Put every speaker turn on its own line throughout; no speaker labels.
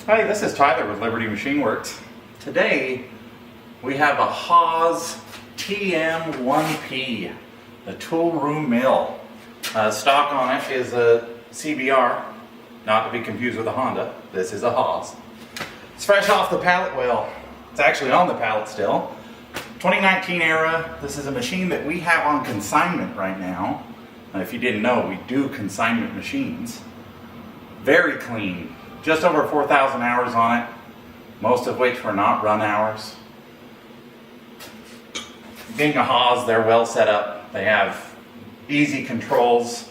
Hi, this is Tyler with Liberty Machine Works. Today we have a Haas TM1P, the Toolroom mill. Stock on it is a CBR, not to be confused with a Honda. This is a Haas. It's fresh off the pallet. Well, it's actually on the pallet still. 2019 era. This is a machine that we have on consignment right now. If you didn't know, we do consignment machines. Very clean. Just over 4,000 hours on it, most of which were not run hours. Being a Haas, they're well set up. They have easy controls.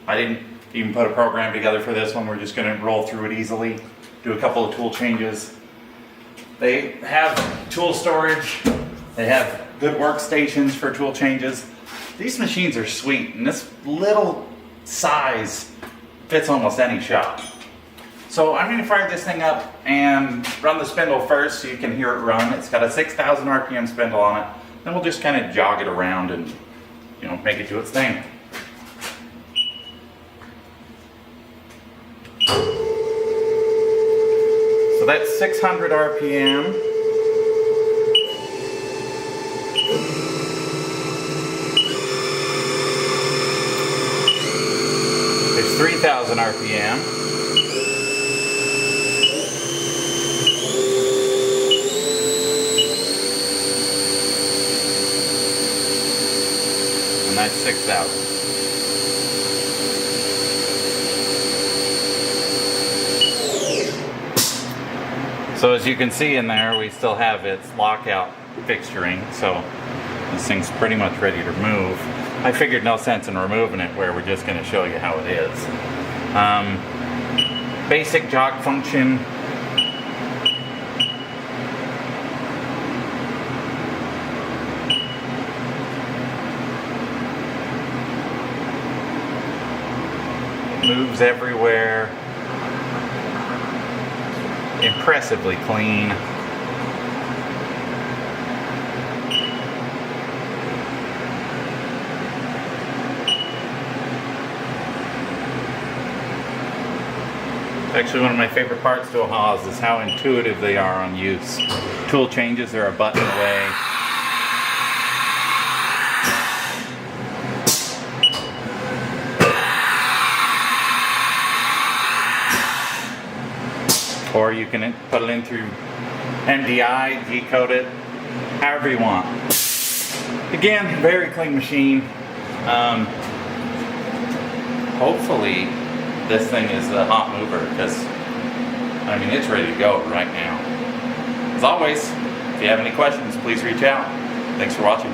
I didn't even put a program together for this one. We're just going to roll through it easily, do a couple of tool changes. They have tool storage. They have good workstations for tool changes. These machines are sweet, and this little size fits almost any shop. So I'm going to fire this thing up and run the spindle first so you can hear it run. It's got a 6,000 RPM spindle on it. Then we'll just kind of jog it around and, make it do its thing. So that's 600 RPM. There's 3,000 RPM. And that's 6,000. So as you can see in there, we still have its lockout fixturing, so this thing's pretty much ready to move. I figured no sense in removing it where we're just going to show you how it is. Basic jog function. Moves everywhere. Impressively clean. Actually, one of my favorite parts to a Haas is how intuitive they are on use. Tool changes are a button away. Or you can put it in through MDI, decode it, however you want. Again, very clean machine. Hopefully this thing is a hot mover because, it's ready to go right now. As always, if you have any questions, please reach out. Thanks for watching.